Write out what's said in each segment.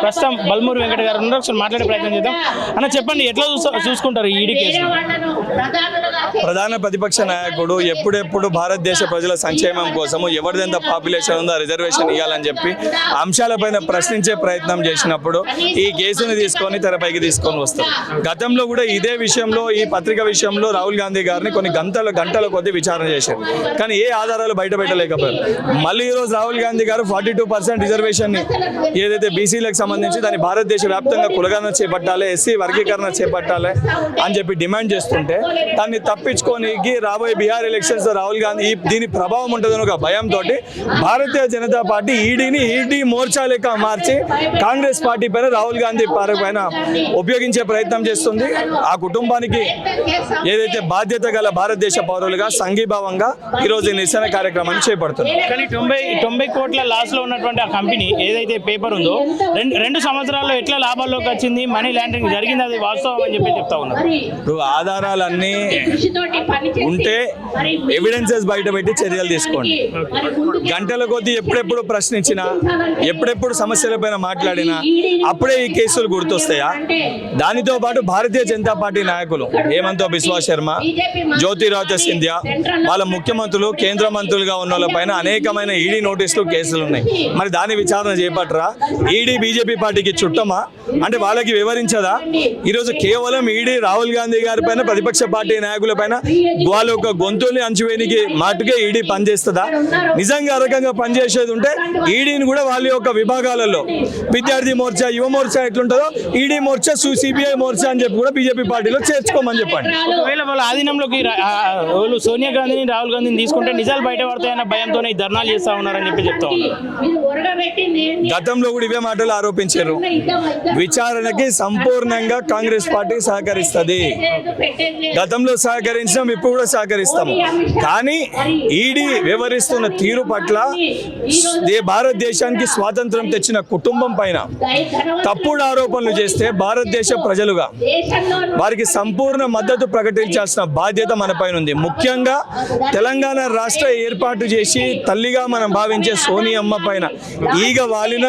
ప్రస్తుతం బల్మూరి వెంకట గారు ఉన్నారు, ఒకసారి మాట్లాడే ప్రయత్నం చేద్దాం. అన్న చెప్పండి, ఎట్లా చూసుకుంటారు ఈడీ కేసు? ప్రధాన ప్రతిపక్ష నాయకుడు ఎప్పుడెప్పుడు భారతదేశ ప్రజల సంక్షేమం కోసము ఎవరిదెంత పాపులేషన్ ఉందో రిజర్వేషన్ ఇవ్వాలని చెప్పి అంశాలపైన ప్రశ్నించే ప్రయత్నం చేసినప్పుడు ఈ కేసుని తీసుకొని తెరపైకి తీసుకొని వస్తారు. గతంలో కూడా ఇదే విషయంలో, ఈ పత్రిక విషయంలో రాహుల్ గాంధీ గారిని కొన్ని గంటల కొద్ది విచారణ చేశారు, కానీ ఏ ఆధారాలు బయటపెట్టలేకపోయారు. మళ్ళీ ఈరోజు రాహుల్ గాంధీ గారు 42% రిజర్వేషన్ ఏదైతే బీసీలకు సంబంధించి దాన్ని భారతదేశ వ్యాప్తంగా కులగణన చేపట్టాలి, ఎస్సీ వర్గీకరణ చేపట్టాలి అని చెప్పి డిమాండ్ చేస్తుంటే దాన్ని తప్పించుకొని రాబోయే బీహార్ ఎలక్షన్స్ రాహుల్ గాంధీ దీని ప్రభావం ఉంటుందని ఒక భయంతో భారతీయ జనతా పార్టీ ఈడీ మోర్చా లెక్క మార్చి కాంగ్రెస్ పార్టీ పైన, రాహుల్ గాంధీ పైన ఉపయోగించే ప్రయత్నం చేస్తుంది. ఆ కుటుంబానికి ఏదైతే బాధ్యత గల భారతదేశ పౌరులుగా సంఘీభావంగా ఈరోజు ఈ నిరసన కార్యక్రమాన్ని చేపడుతుంది. కానీ 90 కోట్ల లాస్ లో ఉన్నటువంటి ఆ కంపెనీ ఏదైతే పేపర్ ఉందో రెండు సంవత్సరాల్లో ఎట్లా లాభాల్లోకి వచ్చింది, మనీ లాండరింగ్ జరిగింది, అది వాస్తవం అని చెప్పి చెప్తా ఉన్నారు. ఇప్పుడు ఆధారాలన్నీ ఉంటే ఎవిడెన్సెస్ బయట పెట్టి చర్యలు తీసుకోండి. గంటల కొద్దీ ఎప్పుడెప్పుడు ప్రశ్నించినా, ఎప్పుడెప్పుడు సమస్యలపైన మాట్లాడినా అప్పుడే ఈ కేసులు గుర్తొస్తాయా? దానితో పాటు భారతీయ జనతా పార్టీ నాయకులు హేమంత్ బిశ్వా శర్మ, జ్యోతిరాదిత్య సింధియా, వాళ్ళ ముఖ్యమంత్రులు, కేంద్ర మంత్రులుగా ఉన్న వాళ్ళ పైన అనేకమైన ఈడీ నోటీసులు, కేసులు ఉన్నాయి. మరి దాని విచారణ చేపట్టరా? ఈడీ బీజేపీ పార్టీకి చుట్టమా? అంటే వాళ్ళకి వివరించదా? ఈరోజు కేవలం ఈడీ రాహుల్ గాంధీ గారి పైన, ప్రతిపక్ష పార్టీ నాయకుల పైన వాళ్ళ యొక్క గొంతుల్ని అంచువేనికి మాటుకే ఈడీ పనిచేస్తుందా? నిజంగా ఆ రకంగా పనిచేసేది ఉంటే ఈడీని కూడా వాళ్ళ యొక్క విభాగాలలో విద్యార్థి మోర్చా, యువ మోర్చా ఎట్లుంటుందో ఈడీ మోర్చా, సిబిఐ మోర్చా అని చెప్పి కూడా బీజేపీ పార్టీలో చేర్చుకోమని చెప్పండి. ఒకవేళ వాళ్ళ ఆధీనంలోకి సోనియా గాంధీని, రాహుల్ గాంధీని తీసుకుంటే నిజాలు బయట పడతాయన్న భయంతోనే ఈ ధర్నాలు చేస్తా ఉన్నారని చెప్పి చెప్తా ఉన్నారు. గతంలో కూడా ఇవే మాటలు ఆరోపించారు. విచారణకి సంపూర్ణంగా కాంగ్రెస్ పార్టీ సహకరిస్తుంది. గతంలో సహకరించాం, ఇప్పుడు కూడా సహకరిస్తాము. కానీ ఈడీ వ్యవహరిస్తున్న తీరు పట్ల భారతదేశానికి స్వాతంత్రం తెచ్చిన కుటుంబం పైన తప్పుడు ఆరోపణలు చేస్తే భారతదేశ ప్రజలుగా వారికి సంపూర్ణ మద్దతు ప్రకటించాల్సిన బాధ్యత మన పైన ఉంది. ముఖ్యంగా తెలంగాణ రాష్ట్ర ఏర్పాటు చేసి తల్లిగా మనం భావించే సోనియమ్మ పైన ఈగ వాలిన,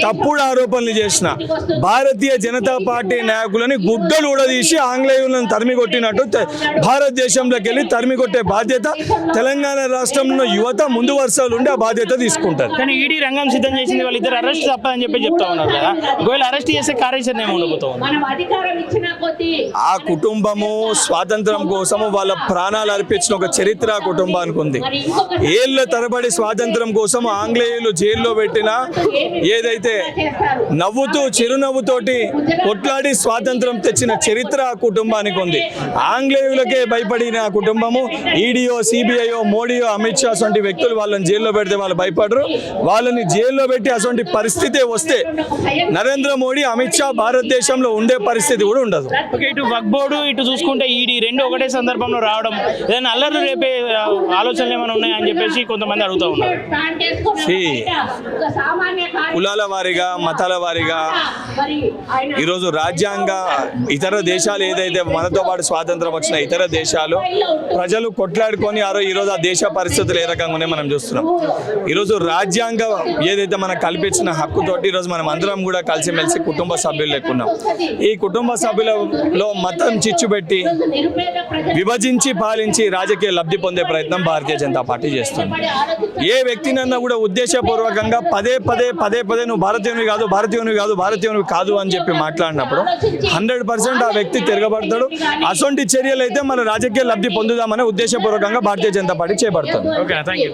తప్పుడు ఆరోపణలు చేసిన భారతీయ జనతా పార్టీ నాయకులని గుడ్డలు ఊడదీసి ఆంగ్లేయులను తరిమి కొట్టినట్టు భారతదేశంలోకి వెళ్ళి తరిమి కొట్టే బాధ్యత తెలంగాణ రాష్ట్రంలో యువత ముందు వరుసలు ఉండి ఆ బాధ్యత తీసుకుంటారు. కానీ ఈడీ రంగం సిద్ధం చేసింది, వాళ్ళిద్దరు అరెస్ట్ తప్పదని చెప్పి చెప్తా ఉన్నారు కదా. ఒకవేళ అరెస్ట్ చేసే కార్యాచరణ ఏమి ఉండబోతుంది? ఆ కుటుంబము స్వాతంత్రం కోసము వాళ్ళ ప్రాణాలు అర్పించిన ఒక చరిత్ర ఆ కుటుంబానికి ఉంది. ఏళ్ల తరబడి స్వాతంత్రం కోసం ఆంగ్లేయులు జైల్లో పెట్టిన, ఏదైతే నవ్వుతూ చిరునవ్వుతోటి కొట్లాడి స్వాతంత్రం తెచ్చిన చరిత్ర ఆ కుటుంబానికి ఉంది. ఆంగ్లేయులకే భయపడిన ఆ కుటుంబము ఈడీఓ, సిబిఐఓ, మోడీయో, అమిత్ షా వంటి వ్యక్తులు వాళ్ళని జైల్లో పెడితే వాళ్ళు భయపడరు. వాళ్ళని జైల్లో పెట్టి అటువంటి పరిస్థితి వస్తే నరేంద్ర మోడీ, అమిత్ షా భారతదేశంలో ఉండే పరిస్థితి కూడా ఉండదు. ఇటు వక్ఫ్ బోర్డు, ఇటు చూసుకుంటే ఈడీ రెండు ఒకటే సందర్భంలో రావడం, ఏదైనా అల్లర్లు రేపే ఆలోచనలు ఏమైనా ఉన్నాయని చెప్పేసి కొంతమంది అడుగుతూ ఉన్నారు. కులాల వారీగా, మతాల వారీగా ఈరోజు రాజ్యాంగ ఇతర దేశాలు ఏదైతే మనతో పాటు స్వాతంత్రం వచ్చిన ఇతర దేశాలు ప్రజలు కొట్లాడుకొని ఈరోజు ఆ దేశ పరిస్థితులు ఏ రకంగా ఉన్నాయో మనం చూస్తున్నాం. ఈరోజు రాజ్యాంగం ఏదైతే మనకు కల్పించిన హక్కుతోటి ఈరోజు మనం అందరం కూడా కలిసిమెలిసి కుటుంబ సభ్యులు లెక్కున్నాం. ఈ కుటుంబ సభ్యులలో మతం చిచ్చుపెట్టి విభజించి పాలించి రాజకీయ లబ్ధి పొందే ప్రయత్నం భారతీయ జనతా పార్టీ చేస్తుంది. ఏ వ్యక్తినన్నా కూడా ఉద్దేశపూర్వకంగా పదే నువ్వు భారతీయునివి కాదు అని చెప్పి మాట్లాడినప్పుడు 100% ఆ వ్యక్తి తిరగబడతాడు. అసొంటి చర్యలు అయితే మన రాజకీయ లబ్ధి పొందుదామనే ఉద్దేశపూర్వకంగా భారతీయ జనతా పార్టీ చేపడుతుంది. Okay, thank you.